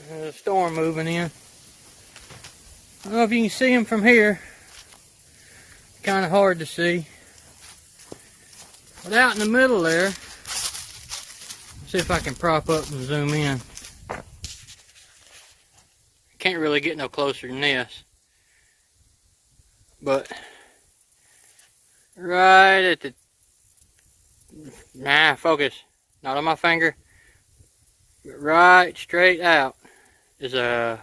There's a storm moving in. I don't know if you can see them from here. Kind of hard to see. But out in the middle there, see if I can prop up and zoom in. Can't really get no closer than this. But right at the, focus, not on my finger, but right straight out is a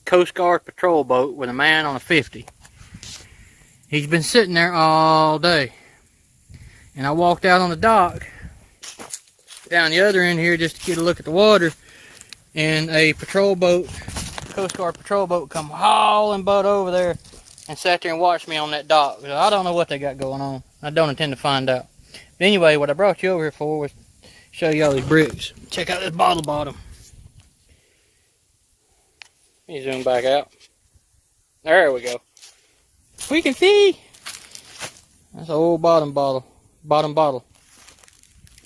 Coast Guard patrol boat with a man on a 50. He's been sitting there all day. And I walked out on the dock down the other end here just to get a look at the water, and a patrol boat, Coast Guard patrol boat, come hauling butt over there and sat there and watched me on that dock. I don't know what they got going on. I don't intend to find out. But anyway, what I brought you over here for was show you all these bricks. Check out this bottle bottom. Let me zoom back out. There we go. We can see. That's an old bottom bottle. Bottom bottle.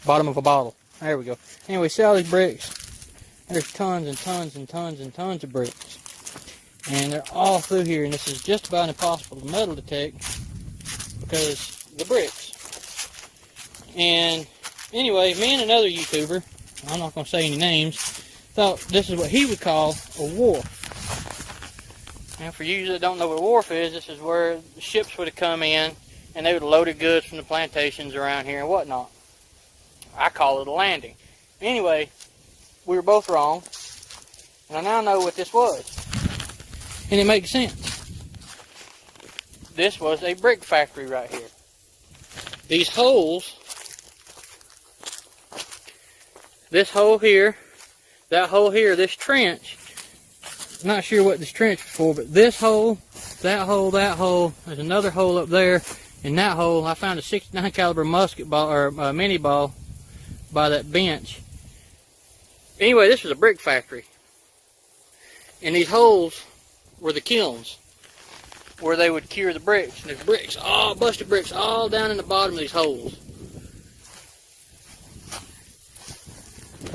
Bottom of a bottle. There we go. Anyway, see all these bricks. There's tons and tons and tons and tons of bricks. And they're all through here. And this is just about impossible to metal detect because of the bricks. And anyway, me and another YouTuber, I'm not going to say any names, thought this is what he would call a wharf. And for you that don't know what a wharf is, this is where the ships would have come in and they would have loaded goods from the plantations around here and whatnot. I call it a landing. Anyway, we were both wrong, and I now know what this was. And it makes sense. This was a brick factory right here. These holes, this hole here, that hole here, this trench, I'm not sure what this trench was for, but this hole, that hole, there's another hole up there. In that hole, I found a 69 caliber musket ball, or mini ball, by that bench. Anyway, this was a brick factory. And these holes were the kilns, where they would cure the bricks. And there's bricks, all busted bricks, all down in the bottom of these holes.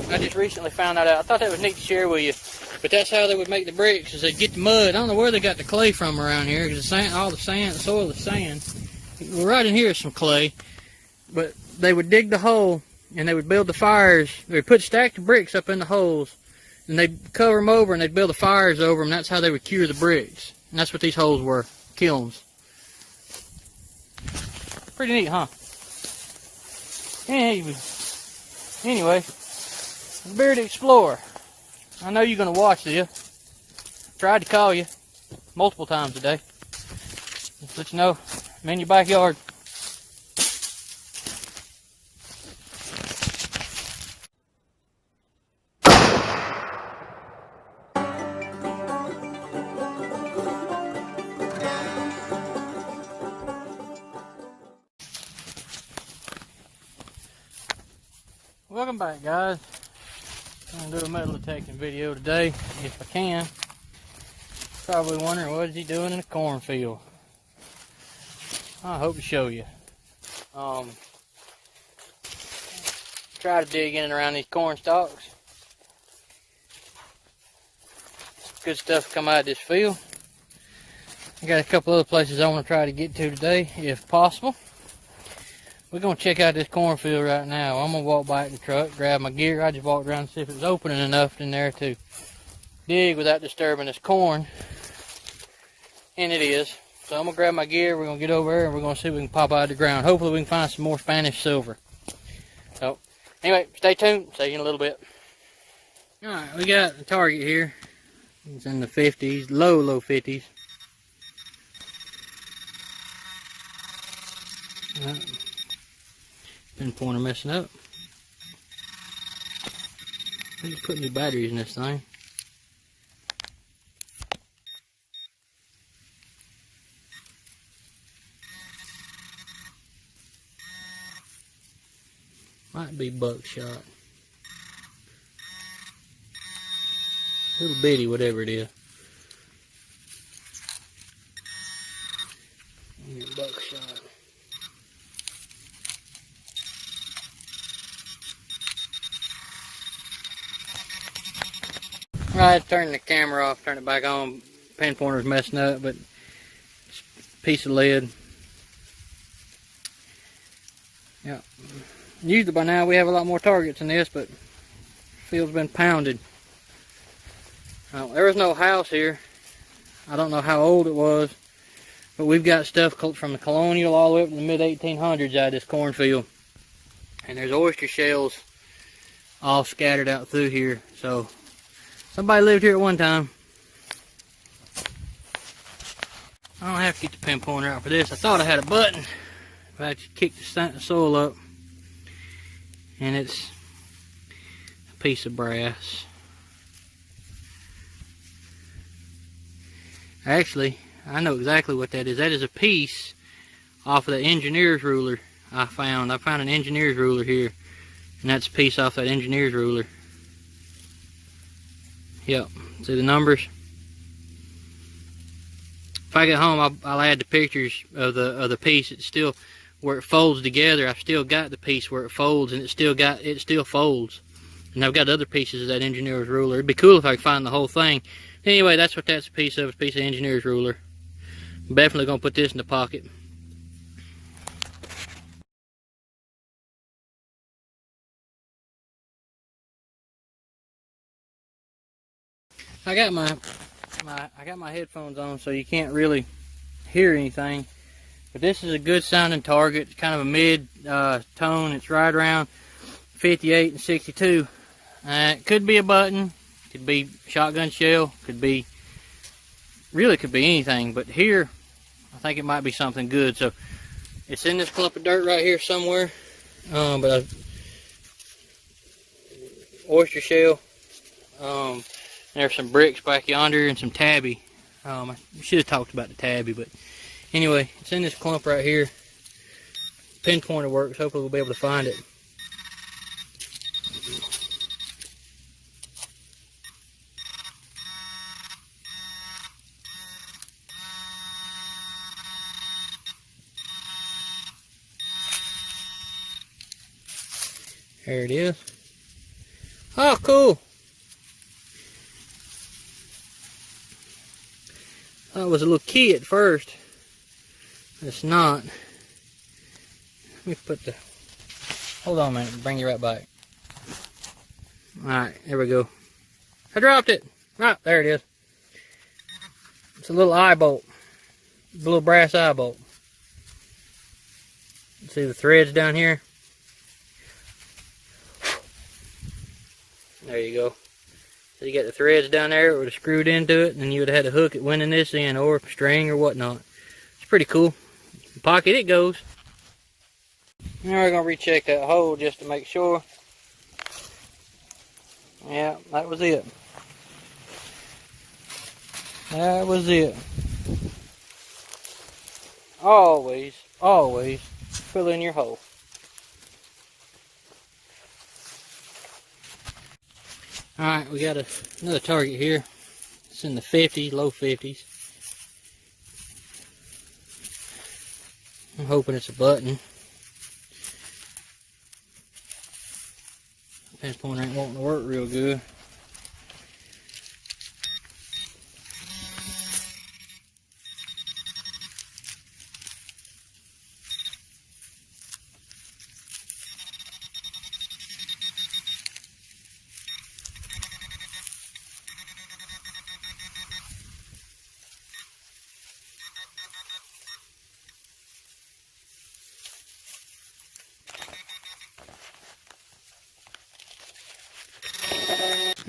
I just recently found that out. I thought that was neat to share with you. But that's how they would make the bricks, is they'd get the mud. I don't know where they got the clay from around here, because the sand, all the sand, the soil is sand. Well, right in here is some clay. But they would dig the hole, and they would build the fires. They would put stacked bricks up in the holes, and they'd cover them over, and they'd build the fires over them. That's how they would cure the bricks. And that's what these holes were, kilns. Pretty neat, huh? Anyway, Bearded Explorer. I know you're going to watch this. Tried to call you multiple times today. Just let you know, I'm in your backyard. Welcome back, guys. I'm going to do a metal detecting video today, if I can. Probably wondering, what is he doing in a cornfield? I hope to show you. Try to dig in and around these corn stalks. Good stuff come out of this field. I got a couple other places I want to try to get to today, if possible. We're going to check out this cornfield right now. I'm going to walk by the truck, grab my gear. I just walked around to see if it was opening enough in there to dig without disturbing this corn. And it is. So I'm going to grab my gear. We're going to get over there and we're going to see if we can pop out of the ground. Hopefully we can find some more Spanish silver. So, anyway, stay tuned. See you in a little bit. Alright, we got the target here. It's in the 50s, low 50s. Pin pointer messing up. I need to put new batteries in this thing. Might be buckshot. Little bitty, whatever it is. Buckshot. I had to turn the camera off, turn it back on. Pin pointer's messing up, but it's a piece of lead. Yeah. Usually by now we have a lot more targets than this, but the field's been pounded. There was no house here. I don't know how old it was, but we've got stuff from the colonial all the way up to the mid-1800s out of this cornfield. And there's oyster shells all scattered out through here. So somebody lived here at one time. I don't have to get the pin pointer out for this. I thought I had a button. If I just kick the soil up, and it's a piece of brass. Actually, I know exactly what that is. That is a piece off of the engineer's ruler I found. I found an engineer's ruler here, and that's a piece off that engineer's ruler. Yep, see the numbers? If I get home, I'll add the pictures of the piece. It's still where it folds together. I've still got the piece where it folds, and it still folds. And I've got other pieces of that engineer's ruler. It'd be cool if I could find the whole thing. Anyway, that's what that's a piece of. It's a piece of engineer's ruler. I'm definitely gonna put this in the pocket. I got my headphones on, so you can't really hear anything. But this is a good sounding target. It's kind of a mid tone. It's right around 58 and 62. It could be a button, could be shotgun shell, could be anything. But here, I think it might be something good. So it's in this clump of dirt right here somewhere. But oyster shell. There's some bricks back yonder and some tabby. I should have talked about the tabby, but anyway, it's in this clump right here. Pinpointer works. Hopefully we'll be able to find it. There it is. Oh, cool. Thought it was a little key at first. It's not. Let me put the... Hold on a minute. Bring you right back. Alright, there we go. I dropped it. Ah, there it is. It's a little eye bolt. A little brass eye bolt. See the threads down here? There you go. So you got the threads down there, it would have screwed into it, and you would have had to hook it winding this in, or string or whatnot. It's pretty cool. In the pocket it goes. Now we're going to recheck that hole just to make sure. Yeah, that was it. That was it. Always, always fill in your hole. Alright, we got another target here. It's in the 50s, low 50s. I'm hoping it's a button. This pointer ain't wanting to work real good.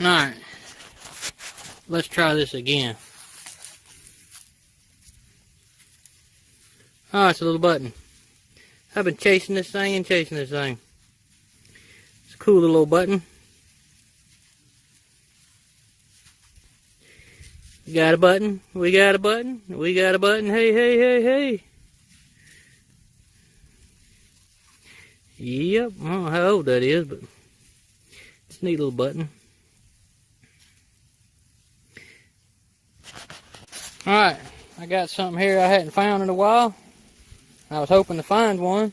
Alright, let's try this again. Oh, it's a little button. I've been chasing this thing and chasing this thing. It's a cool little button. We got a button. We got a button. We got a button. Hey, hey, hey, hey. Yep, I don't know how old that is, but it's a neat little button. Alright, I got something here I hadn't found in a while. I was hoping to find one,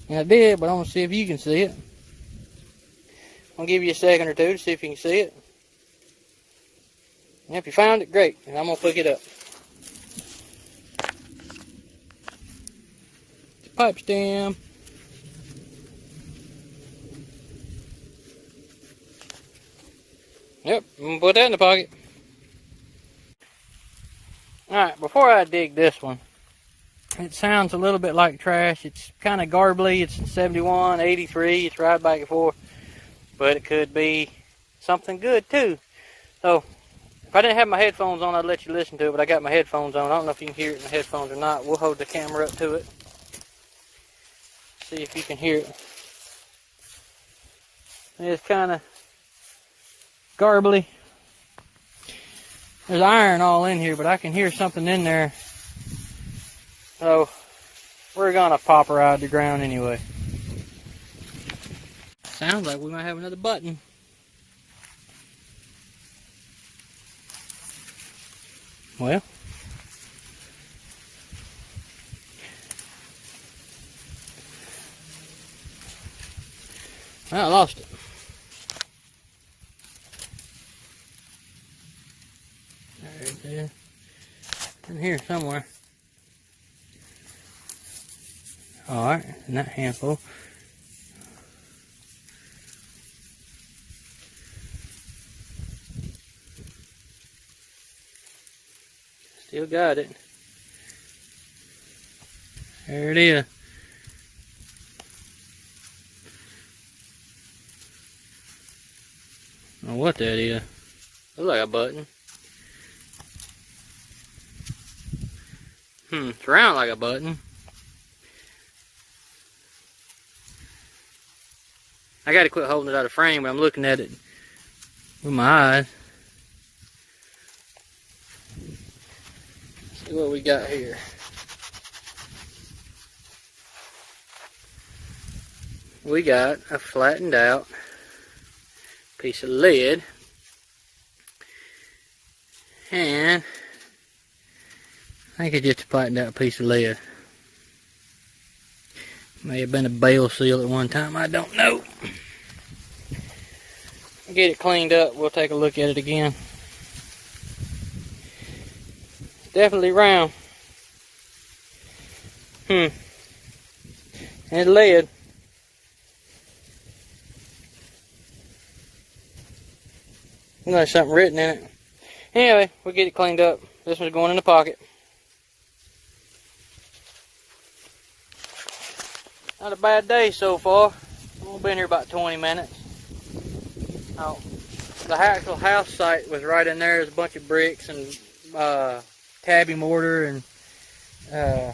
and I did, but I want to see if you can see it. I'll give you a second or two to see if you can see it. And if you found it, great. And I'm going to pick it up. It's a pipe stem. Yep, I'm going to put that in the pocket. Alright, before I dig this one, it sounds a little bit like trash. It's kind of garbly. It's 71, 83. It's right back and forth. But it could be something good too. So, if I didn't have my headphones on, I'd let you listen to it. But I got my headphones on. I don't know if you can hear it in the headphones or not. We'll hold the camera up to it. See if you can hear it. It's kind of garbly. There's iron all in here, but I can hear something in there. So, we're gonna pop her out of the ground anyway. Sounds like we might have another button. Well. I lost it. There. In here somewhere. Alright, in that handful. Still got it. There it is. I don't know what that is. Looks like a button. It's round like a button. I gotta quit holding it out of frame, but I'm looking at it with my eyes. Let's see what we got here. We got a flattened out piece of lead. And I think it's just a flattened out piece of lead. May have been a bale seal at one time, I don't know. Get it cleaned up, we'll take a look at it again. Definitely round. And lead. There's something written in it. Anyway, we'll get it cleaned up. This one's going in the pocket. Not a bad day so far. We've been here about 20 minutes. Oh, the actual house site was right in there. There's a bunch of bricks and tabby mortar and I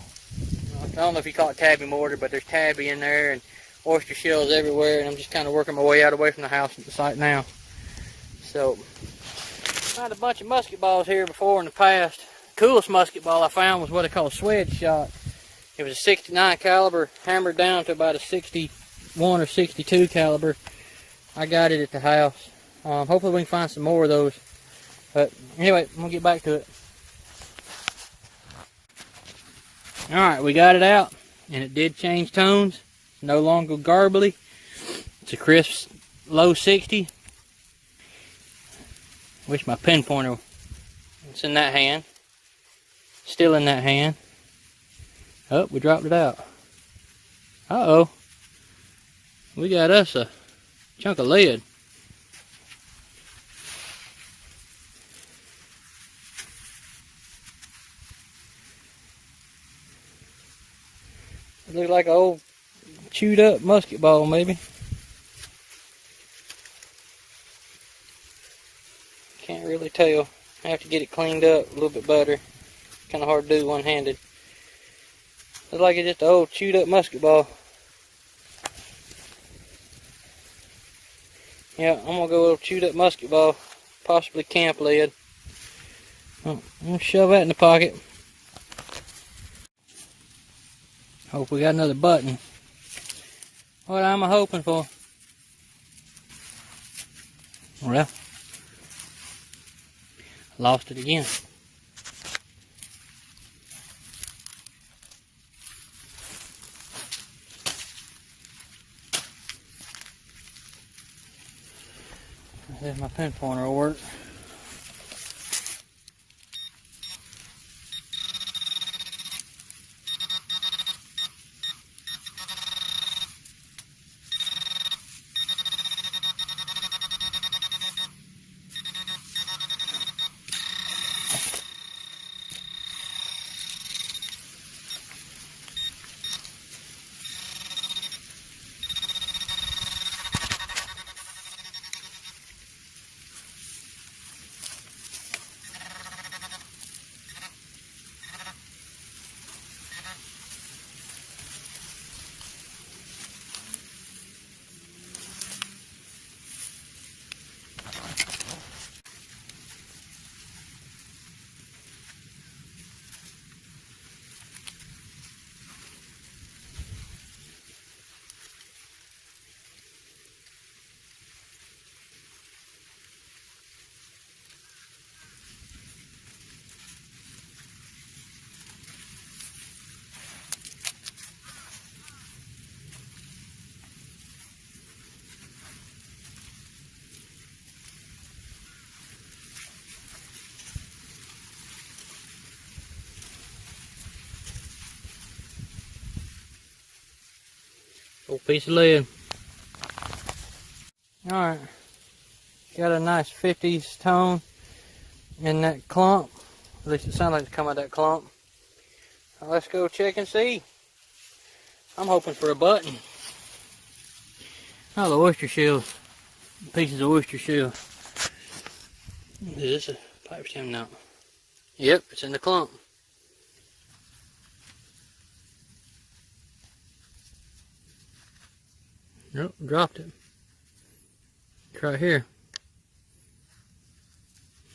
don't know if you call it tabby mortar, but there's tabby in there and oyster shells everywhere. And I'm just kind of working my way out away from the house at the site now. So, found a bunch of musket balls here before in the past. The coolest musket ball I found was what they call a swedge shot. It was a 69 caliber, hammered down to about a 61 or 62 caliber. I got it at the house. Hopefully we can find some more of those. But anyway, I'm gonna get back to it. Alright, we got it out. And it did change tones. It's no longer garbly. It's a crisp low 60. Wish my pin pointer was in that hand. Still in that hand. Oh, we dropped it out. Uh-oh. We got us a chunk of lead. It looks like an old chewed up musket ball maybe. Can't really tell. I have to get it cleaned up a little bit better. Kind of hard to do one-handed. Looks like it's just an old chewed up musket ball. Yeah, I'm gonna go with a chewed up musket ball, possibly camp lead. I'm gonna shove that in the pocket. Hope we got another button. What am I hoping for? Well, lost it again. There's my pin pointer will work. Little piece of lead. Alright. Got a nice 50s tone in that clump. At least it sounds like it's coming out of that clump. Now let's go check and see. I'm hoping for a button. Oh, the oyster shells. Pieces of oyster shell. Is this a pipe stem now? Yep, it's in the clump. Nope, dropped it. It's right here.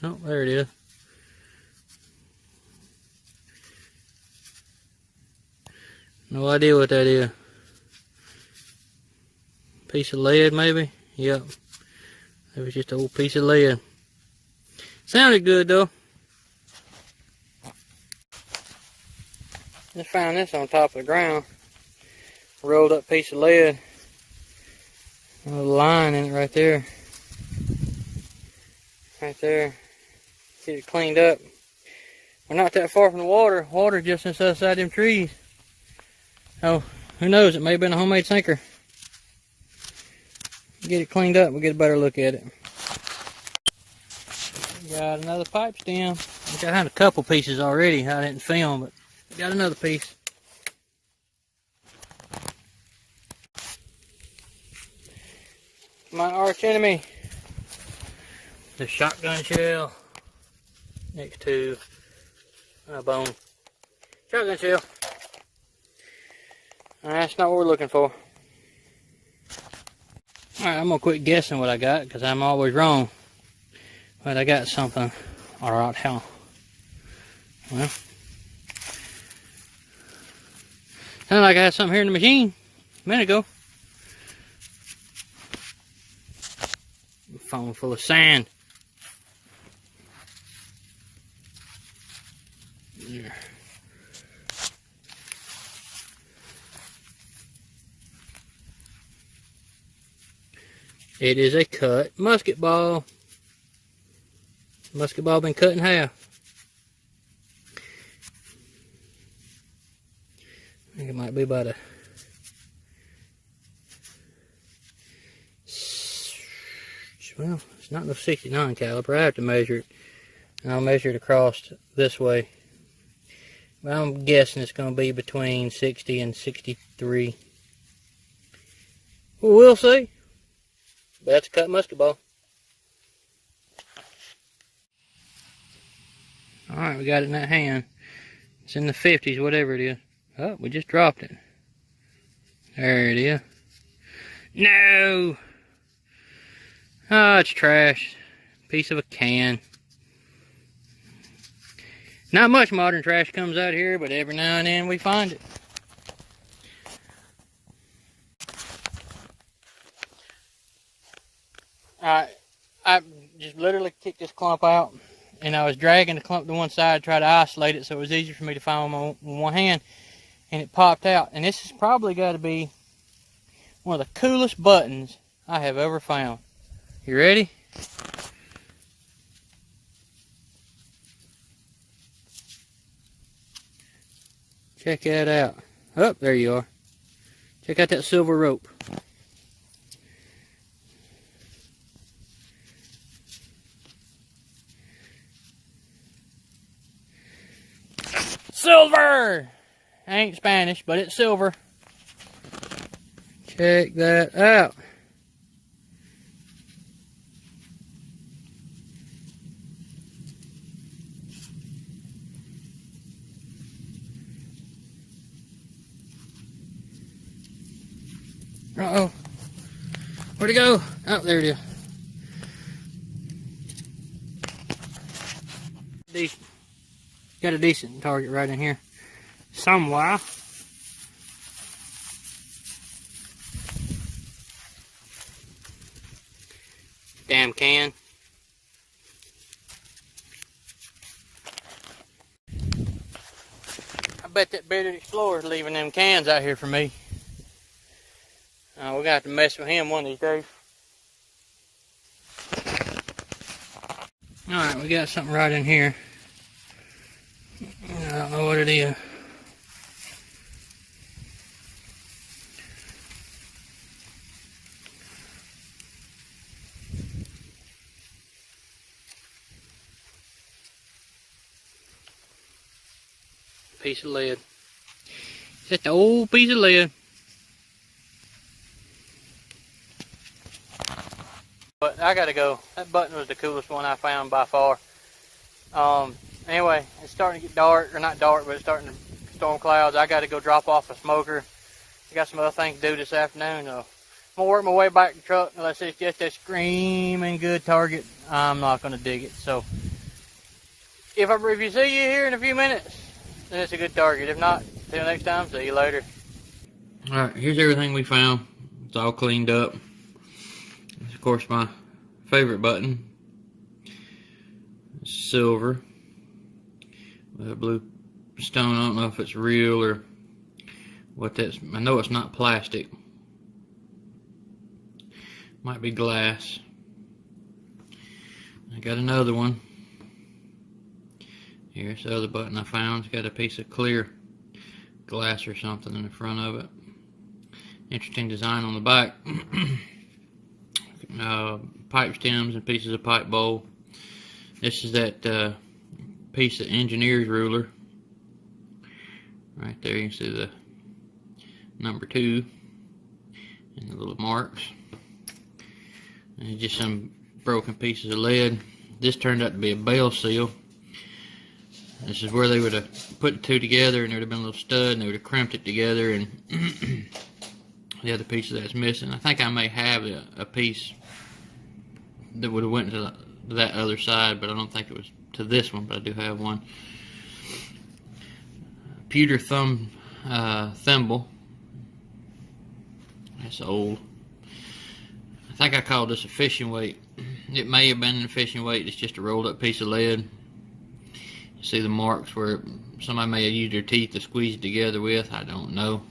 Oh, there it is. No idea what that is. Piece of lead, maybe? Yep. It was just an old piece of lead. Sounded good, though. Just found this on top of the ground. Rolled up piece of lead. A little line in it right there. Right there. Get it cleaned up. We're not that far from the water. Water just inside them trees. Oh, who knows? It may have been a homemade sinker. Get it cleaned up. We'll get a better look at it. Got another pipe stem. I got a couple pieces already. I didn't film, but we got another piece. My arch enemy, the shotgun shell next to a bone. Shotgun shell. That's not what we're looking for. Alright, I'm gonna quit guessing what I got because I'm always wrong. But I got something. Alright, hell. Well, sounded like I had something here in the machine a minute ago. Phone full of sand. Yeah. It is a cut musket ball. Musket ball been cut in half. I think it might be about a well, it's not no 69 caliber. I have to measure it. And I'll measure it across this way. But I'm guessing it's going to be between 60 and 63. Well, we'll see. But that's a cut musket ball. Alright, we got it in that hand. It's in the 50s, whatever it is. Oh, we just dropped it. There it is. No! Oh, it's trash. Piece of a can. Not much modern trash comes out here, but every now and then we find it. I just literally kicked this clump out, and I was dragging the clump to one side to try to isolate it so it was easier for me to find with one hand, and it popped out. And this has probably got to be one of the coolest buttons I have ever found. You ready? Check that out. Oh, there you are. Check out that silver rope. Silver! Ain't Spanish, but it's silver. Check that out. Uh-oh. Where'd it go? Oh, there it is. Decent. Got a decent target right in here. Somewhere. Damn can. I bet that bearded explorer's leaving them cans out here for me. We're going to have to mess with him one of these days. Alright, we got something right in here. I don't know what it is. piece of lead. Just an old piece of lead. But I gotta go. That button was the coolest one I found by far. Anyway, it's starting to get dark, or not dark, but it's starting to storm clouds. I gotta go drop off a smoker. I got some other things to do this afternoon. I'm gonna work my way back to the truck unless it's just a screaming good target. I'm not gonna dig it. So if you see you here in a few minutes, then it's a good target. If not, till next time, see you later. Alright, here's everything we found. It's all cleaned up. Of course, my favorite button is silver with a blue stone. I don't know if it's real or what that's. I know it's not plastic. Might be glass. I got another one. Here's the other button I found. It's got a piece of clear glass or something in the front of it. Interesting design on the back. Pipe stems and pieces of pipe bowl. This is that piece of engineer's ruler. Right there, you can see the number 2 and the little marks. And just some broken pieces of lead. This turned out to be a bale seal. This is where they would have put the two together, and there would have been a little stud, and they would have crimped it together, and the other piece that's missing. I think I may have a piece that would have went to that other side, but I don't think it was to this one, but I do have one. Pewter thimble. That's old. I think I called this a fishing weight. It may have been a fishing weight. It's just a rolled up piece of lead. You see the marks where somebody may have used their teeth to squeeze it together with. I don't know.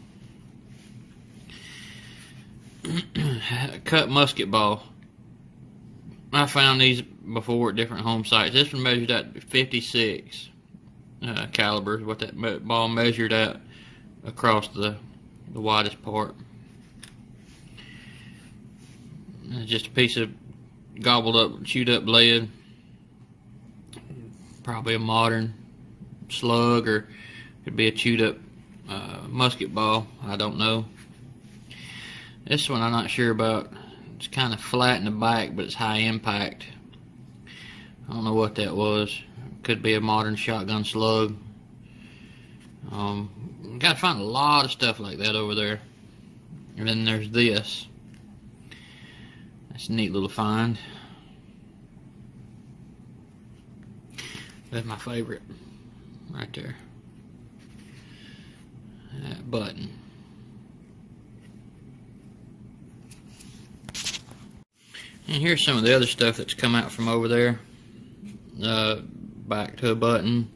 Cut musket ball. I found these before at different home sites. This one measured at 56 calibers, what that ball measured at across the widest part. It's just a piece of gobbled up, chewed up lead. Probably a modern slug, or could be a chewed up musket ball. I don't know. This one I'm not sure about. It's kind of flat in the back, but it's high impact. I don't know what that was. Could be a modern shotgun slug. Gotta find a lot of stuff like that over there. And then there's this. That's a neat little find. That's my favorite. Right there. That button. And here's some of the other stuff that's come out from over there. Back to a button.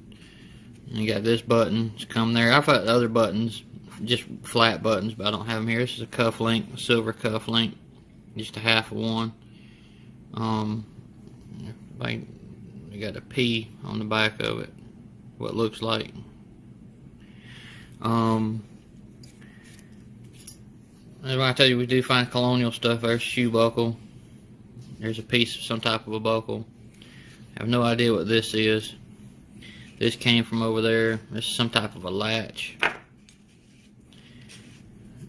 And you got this button. It's come there. I've got other buttons, just flat buttons, but I don't have them here. This is a cuff link, a silver cuff link, just a half of one. You got a P on the back of it. What looks like. As I tell you, we do find colonial stuff. There's a shoe buckle. There's a piece of some type of a buckle. I have no idea what this is. This came from over there. This is some type of a latch.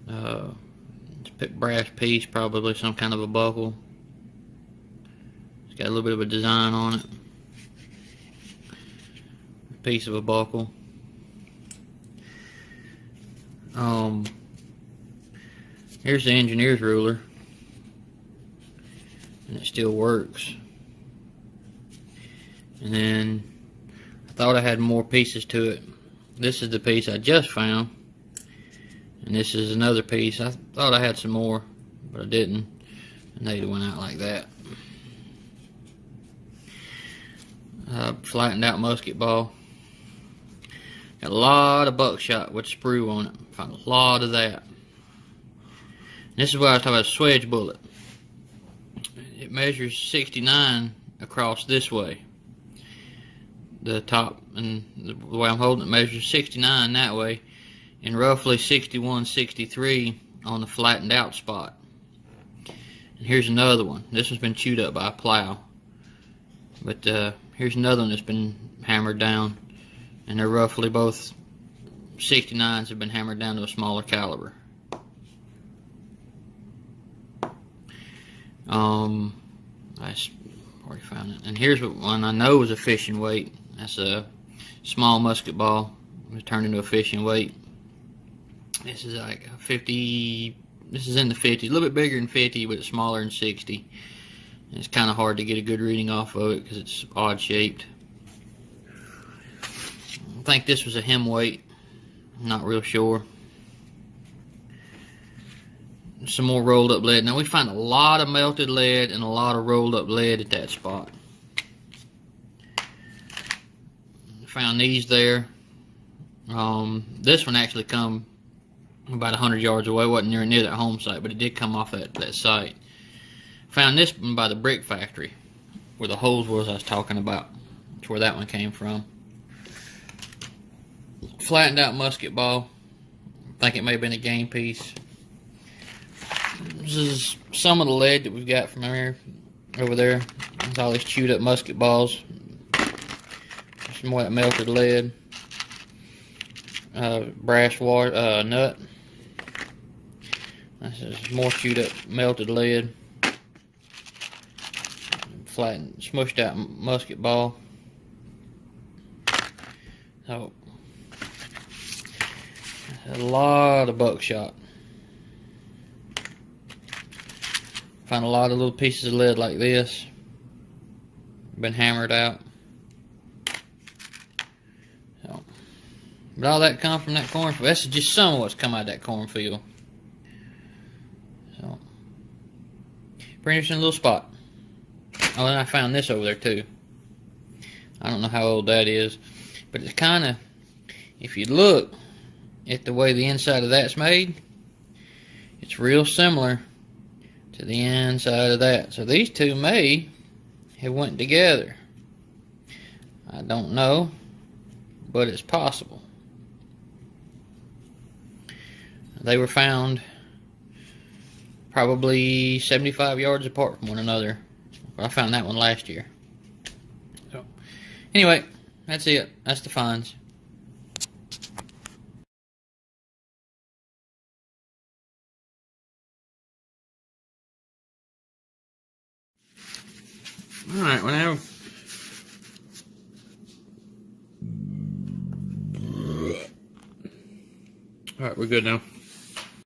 It's a brass piece, probably some kind of a buckle. It's got a little bit of a design on it. A piece of a buckle. Here's the engineer's ruler. And it still works. And then I thought I had more pieces to it. This is the piece I just found, and this is another piece. I thought I had some more, but I didn't, and they went out like that. Flattened out musket ball. Got a lot of buckshot with sprue on it. Found a lot of that. And this is what I was talking about, a swedge bullet. It measures 69 across this way. The top, and the way I'm holding it measures 69 that way, and roughly 61, 63 on the flattened out spot. And here's another one. This one's been chewed up by a plow. But here's another one that's been hammered down, and they're roughly both 69s have been hammered down to a smaller caliber. I already found it. And here's one I know is a fishing weight. That's a small musket ball. It turned into a fishing weight. This is like 50. This is in the 50s, a little bit bigger than 50, but it's smaller than 60. And it's kind of hard to get a good reading off of it because it's odd shaped. I think this was a hem weight. I'm not real sure. Some more rolled up lead. Now we find a lot of melted lead and a lot of rolled up lead at that spot. Found these there. This one actually come about 100 yards away. It wasn't near that home site, but it did come off that site. Found this one by the brick factory where the holes was I was talking about. That's where that one came from. Flattened out musket ball. I think it may have been a game piece. This is some of the lead that we've got from over there. It's all these chewed up musket balls. Some more of that melted lead. Brass nut. This is more chewed up melted lead. Flattened, smushed out musket ball. So, a lot of buckshot. Found a lot of little pieces of lead like this. Been hammered out. So, but all that come from that cornfield. This is just some of what's come out of that cornfield. So, pretty interesting little spot. Oh, and I found this over there too. I don't know how old that is, but it's kind of, if you look at the way the inside of that's made, it's real similar to the inside of that. So these two may have went together. I don't know, but it's possible. They were found probably 75 yards apart from one another. I found that one last year. So anyway, that's it. That's the finds. Alright, well now, alright, we're good now.